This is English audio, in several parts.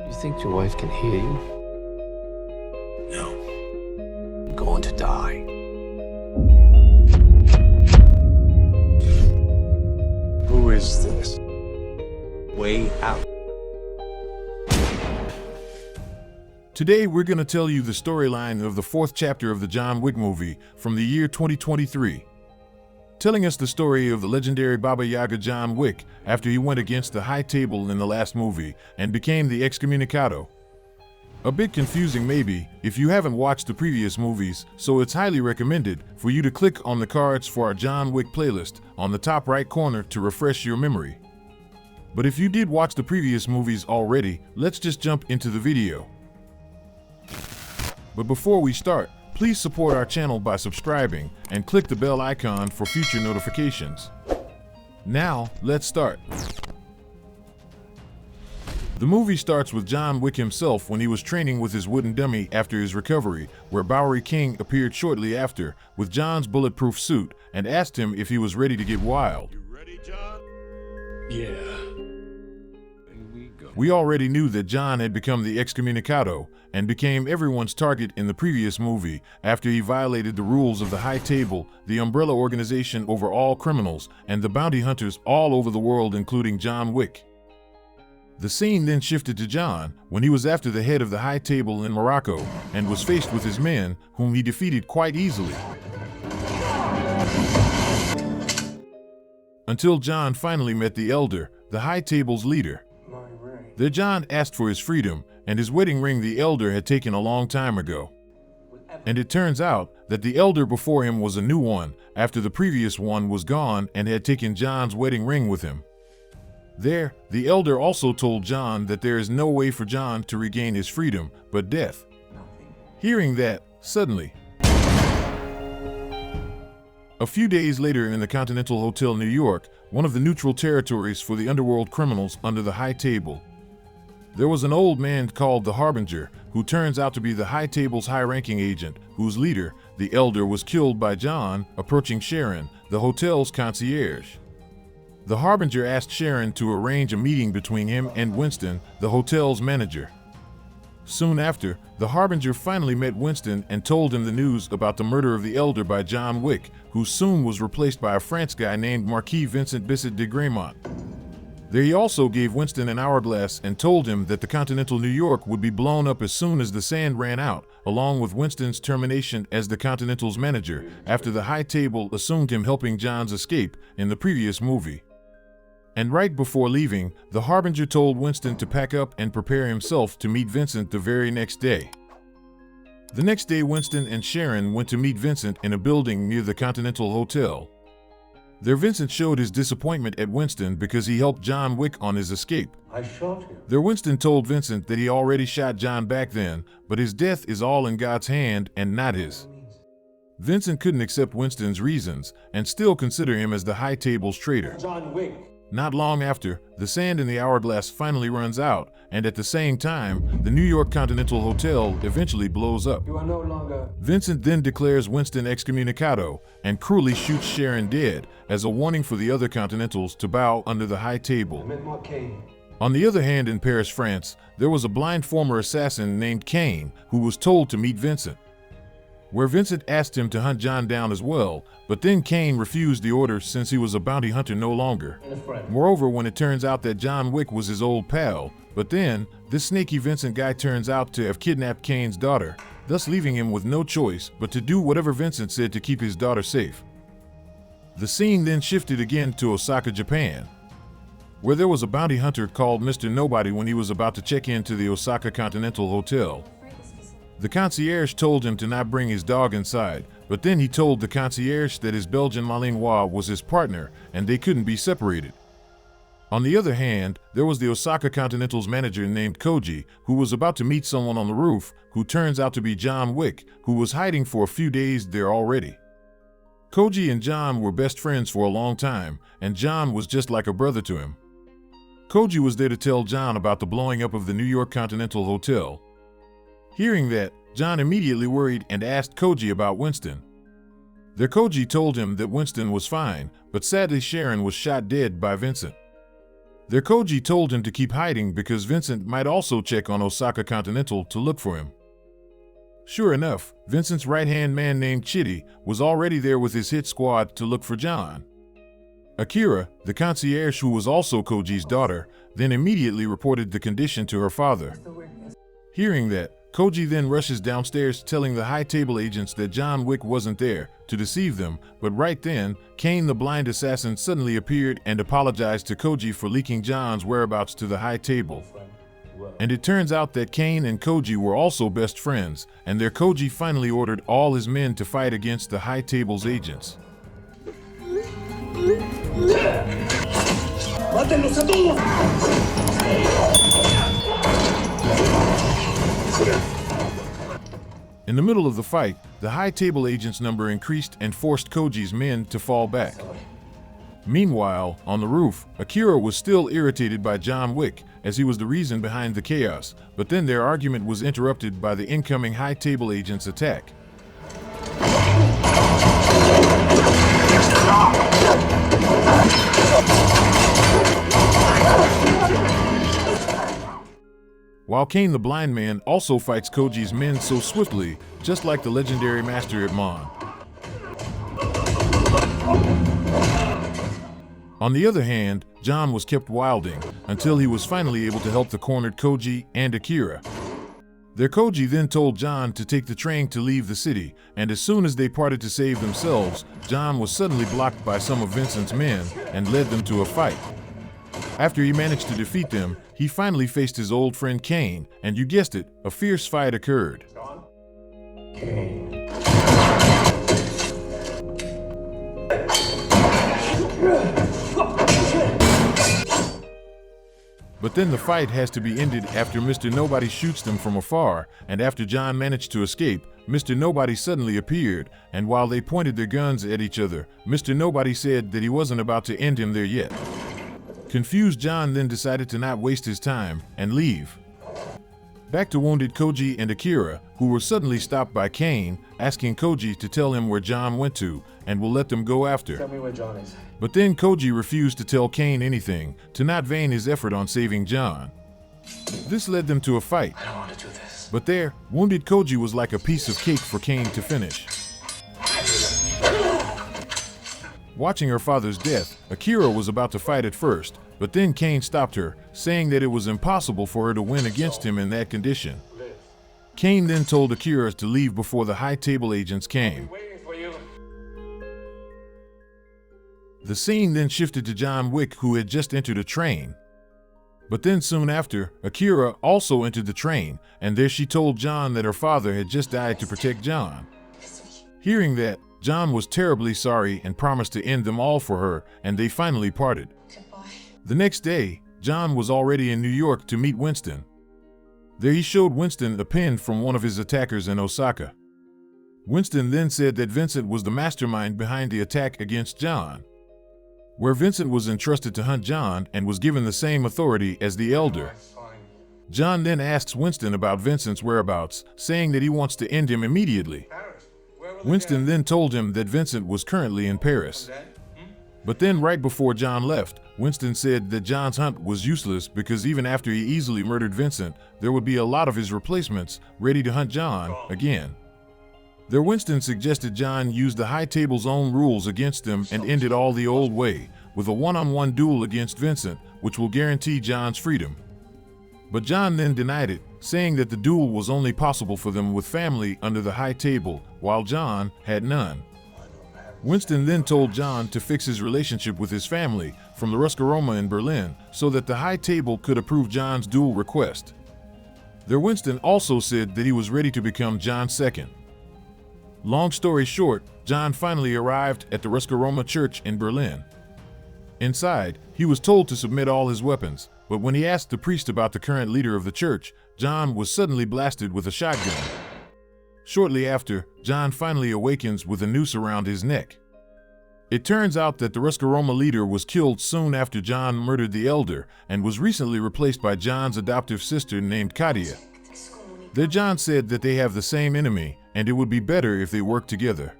You think your wife can hear you? No. You're going to die. Who is this? Way out. Today, we're going to tell you the storyline of the fourth chapter of the John Wick movie from the year 2023. Telling us the story of the legendary Baba Yaga John Wick after he went against the High Table in the last movie and became the excommunicado. A bit confusing maybe if you haven't watched the previous movies, so it's highly recommended for you to click on the cards for our John Wick playlist on the top right corner to refresh your memory. But if you did watch the previous movies already, let's just jump into the video. But before we start, please support our channel by subscribing and click the bell icon for future notifications. Now, let's start. The movie starts with John Wick himself when he was training with his wooden dummy after his recovery, where Bowery King appeared shortly after with John's bulletproof suit and asked him if he was ready to get wild. You ready, John? Yeah. We already knew that John had become the excommunicado and became everyone's target in the previous movie after he violated the rules of the High Table, the umbrella organization over all criminals, and the bounty hunters all over the world, including John Wick. The scene then shifted to John when he was after the head of the High Table in Morocco and was faced with his men, whom he defeated quite easily. Until John finally met the Elder, the High Table's leader. There John asked for his freedom and his wedding ring the Elder had taken a long time ago. And it turns out that the Elder before him was a new one after the previous one was gone and had taken John's wedding ring with him. There, the Elder also told John that there is no way for John to regain his freedom but death. Hearing that, suddenly, a few days later in the Continental Hotel, New York, one of the neutral territories for the underworld criminals under the High Table, there was an old man called the Harbinger, who turns out to be the High Table's high-ranking agent, whose leader, the Elder, was killed by John approaching Sharon, the hotel's concierge. The Harbinger asked Sharon to arrange a meeting between him and Winston, the hotel's manager. Soon after, the Harbinger finally met Winston and told him the news about the murder of the Elder by John Wick, who soon was replaced by a French guy named Marquis Vincent Bissett de Graymont. There he also gave Winston an hourglass and told him that the Continental New York would be blown up as soon as the sand ran out, along with Winston's termination as the Continental's manager after the High Table assumed him helping John's escape in the previous movie. And right before leaving, the Harbinger told Winston to pack up and prepare himself to meet Vincent the very next day. The next day, Winston and Sharon went to meet Vincent in a building near the Continental Hotel. There Vincent showed his disappointment at Winston because he helped John Wick on his escape. I shot him. There Winston told Vincent that he already shot John back then, but his death is all in God's hand and not his. Vincent couldn't accept Winston's reasons and still consider him as the High Table's traitor. John Wick. Not long after, the sand in the hourglass finally runs out, and at the same time, the New York Continental Hotel eventually blows up. You are no longer. Vincent then declares Winston excommunicado and cruelly shoots Sharon dead as a warning for the other Continentals to bow under the High Table. McShane. On the other hand, in Paris, France, there was a blind former assassin named Cain who was told to meet Vincent, where Vincent asked him to hunt John down as well, but then Cain refused the order since he was a bounty hunter no longer. Moreover, when it turns out that John Wick was his old pal, but then this snaky Vincent guy turns out to have kidnapped Cain's daughter, thus leaving him with no choice but to do whatever Vincent said to keep his daughter safe. The scene then shifted again to Osaka, Japan, where there was a bounty hunter called Mr. Nobody when he was about to check into the Osaka Continental Hotel. The concierge told him to not bring his dog inside, but then he told the concierge that his Belgian Malinois was his partner and they couldn't be separated. On the other hand, there was the Osaka Continental's manager named Koji, who was about to meet someone on the roof, who turns out to be John Wick, who was hiding for a few days there already. Koji and John were best friends for a long time, and John was just like a brother to him. Koji was there to tell John about the blowing up of the New York Continental Hotel. Hearing that, John immediately worried and asked Koji about Winston. Their Koji told him that Winston was fine, but sadly Sharon was shot dead by Vincent. Their Koji told him to keep hiding because Vincent might also check on Osaka Continental to look for him. Sure enough, Vincent's right-hand man named Chitty was already there with his hit squad to look for John. Akira, the concierge who was also Koji's daughter, then immediately reported the condition to her father. Hearing that, Koji then rushes downstairs telling the high table agents that John Wick wasn't there to deceive them, but right then, Kane the blind assassin suddenly appeared and apologized to Koji for leaking John's whereabouts to the high table. And it turns out that Kane and Koji were also best friends, and their Koji finally ordered all his men to fight against the high table's agents. ¡Mátenlos a todos! In the middle of the fight, the high table agents' number increased and forced Koji's men to fall back. Meanwhile, on the roof, Akira was still irritated by John Wick, as he was the reason behind the chaos, but then their argument was interrupted by the incoming high table agents' attack. While Kane the blind man also fights Koji's men so swiftly, just like the legendary master Hitman. On the other hand, John was kept wilding until he was finally able to help the cornered Koji and Akira. Their Koji then told John to take the train to leave the city, and as soon as they parted to save themselves, John was suddenly blocked by some of Vincent's men and led them to a fight. After he managed to defeat them, he finally faced his old friend Kane, and you guessed it, a fierce fight occurred. But then the fight has to be ended after Mr. Nobody shoots them from afar, and after John managed to escape, Mr. Nobody suddenly appeared, and while they pointed their guns at each other, Mr. Nobody said that he wasn't about to end him there yet. Confused, John then decided to not waste his time and leave. Back to wounded Koji and Akira, who were suddenly stopped by Kane, asking Koji to tell him where John went to, and will let them go after. Tell me where John is. But then Koji refused to tell Kane anything, to not vain his effort on saving John. This led them to a fight. I don't want to do this. But there, wounded Koji was like a piece of cake for Kane to finish. Watching her father's death, Akira was about to fight at first, but then Kane stopped her, saying that it was impossible for her to win against him in that condition. Kane then told Akira to leave before the high table agents came. The scene then shifted to John Wick, who had just entered a train. But then soon after, Akira also entered the train, and there she told John that her father had just died to protect John. Hearing that, John was terribly sorry and promised to end them all for her, and they finally parted. Goodbye. The next day, John was already in New York to meet Winston. There he showed Winston a pin from one of his attackers in Osaka. Winston then said that Vincent was the mastermind behind the attack against John, where Vincent was entrusted to hunt John and was given the same authority as the elder. John then asks Winston about Vincent's whereabouts, saying that he wants to end him immediately. Winston then told him that Vincent was currently in Paris. But then right before John left, Winston said that John's hunt was useless because even after he easily murdered Vincent, there would be a lot of his replacements ready to hunt John again. There Winston suggested John use the high table's own rules against them and end it all the old way, with a one-on-one duel against Vincent, which will guarantee John's freedom. But John then denied it, saying that the duel was only possible for them with family under the high table, while John had none. Winston then told John to fix his relationship with his family from the Roscaroma in Berlin so that the high table could approve John's duel request. There Winston also said that he was ready to become John's second. Long story short, John finally arrived at the Roscaroma church in Berlin. Inside, he was told to submit all his weapons, but when he asked the priest about the current leader of the church, John was suddenly blasted with a shotgun. Shortly after, John finally awakens with a noose around his neck. It turns out that the Roscaroma leader was killed soon after John murdered the elder and was recently replaced by John's adoptive sister named Katia. There John said that they have the same enemy and it would be better if they worked together.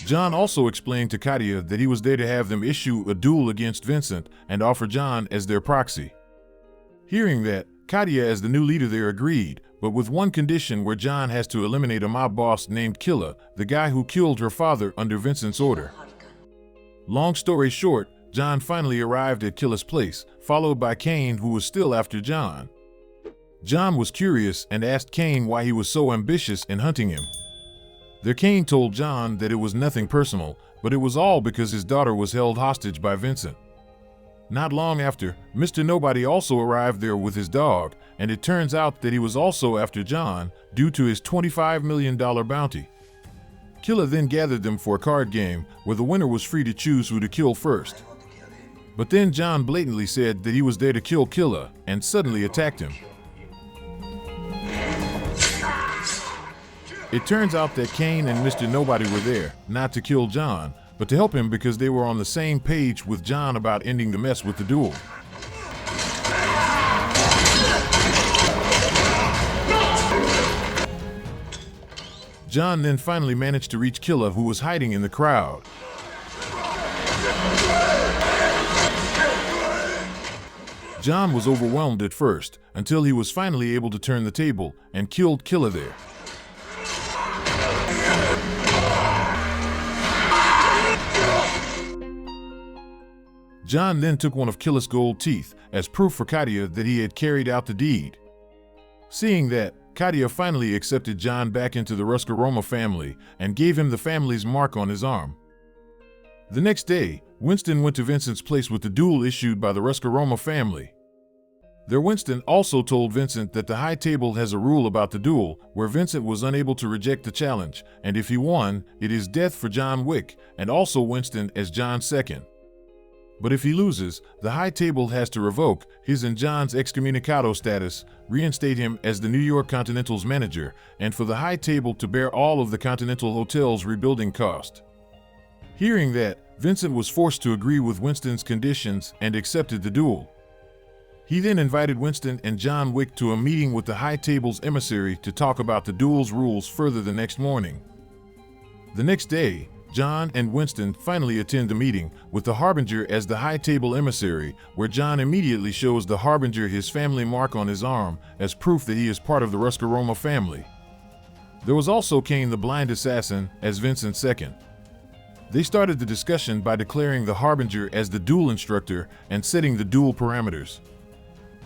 John also explained to Katia that he was there to have them issue a duel against Vincent and offer John as their proxy. Hearing that, Katia as the new leader there agreed, but with one condition where John has to eliminate a mob boss named Killer, the guy who killed her father under Vincent's order. Long story short, John finally arrived at Killer's place, followed by Kane, who was still after John. John was curious and asked Kane why he was so ambitious in hunting him. Their Kane told John that it was nothing personal, but it was all because his daughter was held hostage by Vincent. Not long after, Mr. Nobody also arrived there with his dog, and it turns out that he was also after John due to his $25 million bounty. Killer then gathered them for a card game where the winner was free to choose who to kill first. But then John blatantly said that he was there to kill Killer and suddenly attacked him. It turns out that Kane and Mr. Nobody were there, not to kill John, but to help him because they were on the same page with John about ending the mess with the duel. John then finally managed to reach Killer, who was hiding in the crowd. John was overwhelmed at first, until he was finally able to turn the table and killed Killer there. John then took one of Killer's gold teeth as proof for Katia that he had carried out the deed. Seeing that, Katia finally accepted John back into the Ruscaroma family and gave him the family's mark on his arm. The next day, Winston went to Vincent's place with the duel issued by the Ruscaroma family. There, Winston also told Vincent that the High Table has a rule about the duel where Vincent was unable to reject the challenge, and if he won, it is death for John Wick and also Winston as John's second. But if he loses, the High Table has to revoke his and John's excommunicado status, reinstate him as the New York Continental's manager, and for the High Table to bear all of the Continental Hotel's rebuilding cost. Hearing that, Vincent was forced to agree with Winston's conditions and accepted the duel. He then invited Winston and John Wick to a meeting with the High Table's emissary to talk about the duel's rules further the next morning. The next day, John and Winston finally attend the meeting with the Harbinger as the High Table emissary, where John immediately shows the Harbinger his family mark on his arm as proof that he is part of the Ruscaroma family. There was also Kane the blind assassin as Vincent's second. They started the discussion by declaring the Harbinger as the duel instructor and setting the duel parameters.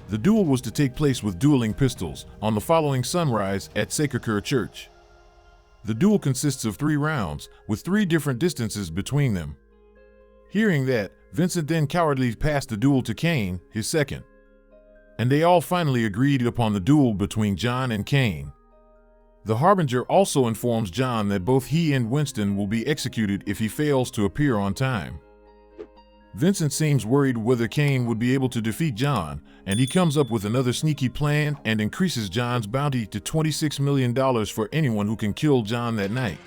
The duel was to take place with dueling pistols on the following sunrise at Sacré-Cœur Church. The duel consists of 3 rounds, with 3 different distances between them. Hearing that, Vincent then cowardly passed the duel to Kane, his second. And they all finally agreed upon the duel between John and Kane. The Harbinger also informs John that both he and Winston will be executed if he fails to appear on time. Vincent seems worried whether Kane would be able to defeat John, and he comes up with another sneaky plan and increases John's bounty to $26 million for anyone who can kill John that night.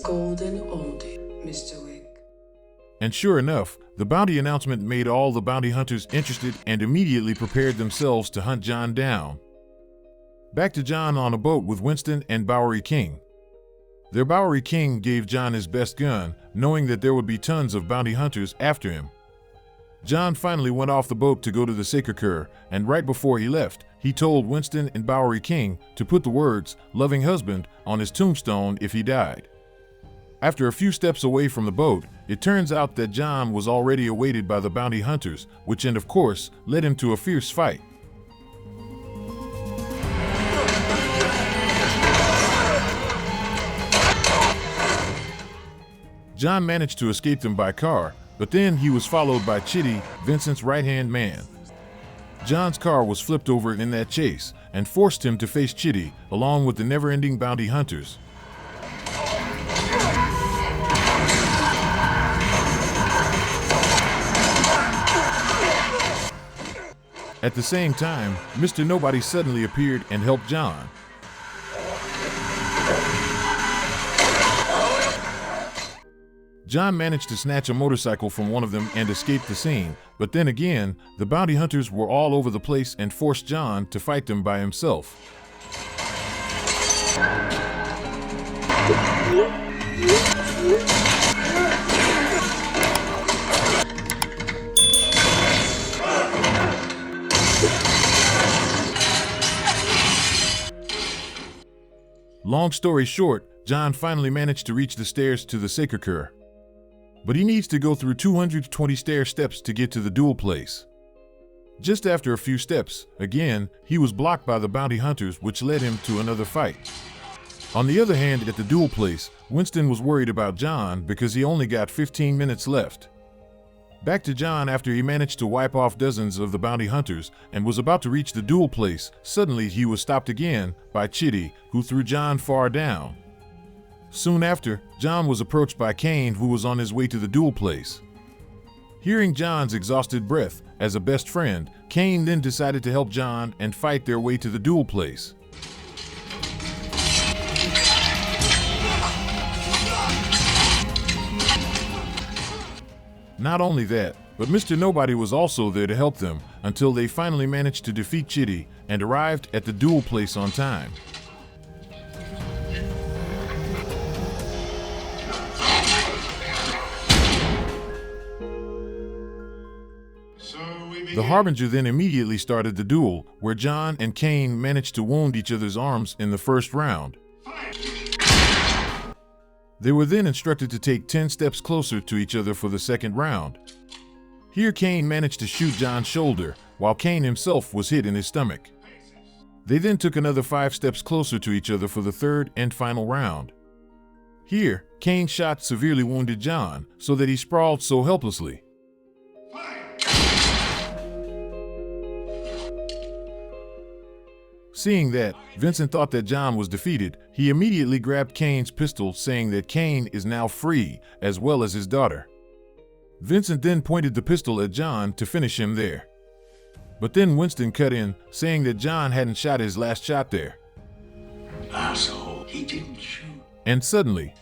Golden oldie, Mr. Wick. And sure enough, the bounty announcement made all the bounty hunters interested and immediately prepared themselves to hunt John down. Back to John on a boat with Winston and Bowery King. Their Bowery King gave John his best gun, knowing that there would be tons of bounty hunters after him. John finally went off the boat to go to the Sacré-Cœur, and right before he left, he told Winston and Bowery King to put the words, "loving husband," on his tombstone if he died. After a few steps away from the boat, it turns out that John was already awaited by the bounty hunters, which and of course, led him to a fierce fight. John managed to escape them by car, but then he was followed by Chitty, Vincent's right-hand man. John's car was flipped over in that chase and forced him to face Chitty along with the never-ending bounty hunters. At the same time, Mr. Nobody suddenly appeared and helped John. John managed to snatch a motorcycle from one of them and escape the scene, but then again, the bounty hunters were all over the place and forced John to fight them by himself. Long story short, John finally managed to reach the stairs to the sacre. But he needs to go through 220 stair steps to get to the duel place. Just after a few steps, again, he was blocked by the bounty hunters, which led him to another fight. On the other hand, at the duel place, Winston was worried about John because he only got 15 minutes left. Back to John after he managed to wipe off dozens of the bounty hunters and was about to reach the duel place. Suddenly he was stopped again by Chitty, who threw John far down. Soon after, John was approached by Kane, who was on his way to the duel place. Hearing John's exhausted breath, as a best friend, Kane then decided to help John and fight their way to the duel place. Not only that, but Mr. Nobody was also there to help them until they finally managed to defeat Chitty and arrived at the duel place on time. The Harbinger then immediately started the duel, where John and Kane managed to wound each other's arms in the first round. They were then instructed to take 10 steps closer to each other for the second round. Here Kane managed to shoot John's shoulder, while Kane himself was hit in his stomach. They then took another 5 steps closer to each other for the third and final round. Here, Kane shot severely wounded John, so that he sprawled so helplessly. Seeing that, Vincent thought that John was defeated. He immediately grabbed Kane's pistol, saying that Kane is now free, as well as his daughter. Vincent then pointed the pistol at John to finish him there. But then Winston cut in, saying that John hadn't shot his last shot there. Asshole, he didn't shoot. And suddenly,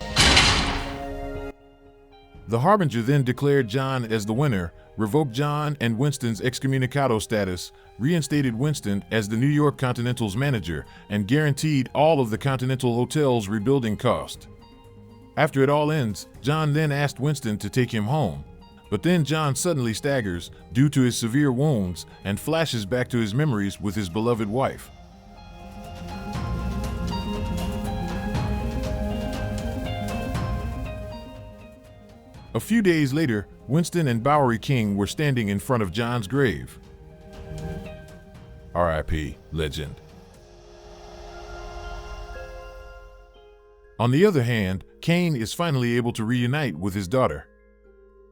the Harbinger then declared John as the winner, revoked John and Winston's excommunicado status, reinstated Winston as the New York Continental's manager, and guaranteed all of the Continental Hotel's rebuilding cost. After it all ends, John then asked Winston to take him home. But then John suddenly staggers due to his severe wounds and flashes back to his memories with his beloved wife. A few days later, Winston and Bowery King were standing in front of John's grave. R.I.P. Legend. On the other hand, Kane is finally able to reunite with his daughter.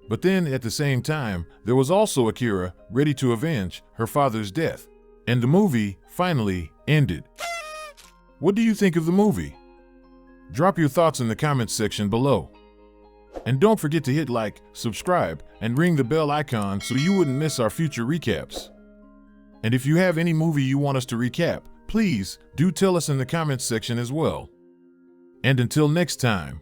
But then, at the same time, there was also Akira, ready to avenge her father's death. And the movie, finally, ended. What do you think of the movie? Drop your thoughts in the comments section below. And don't forget to hit like, subscribe, and ring the bell icon so you wouldn't miss our future recaps. And if you have any movie you want us to recap, please do tell us in the comments section as well. And until next time.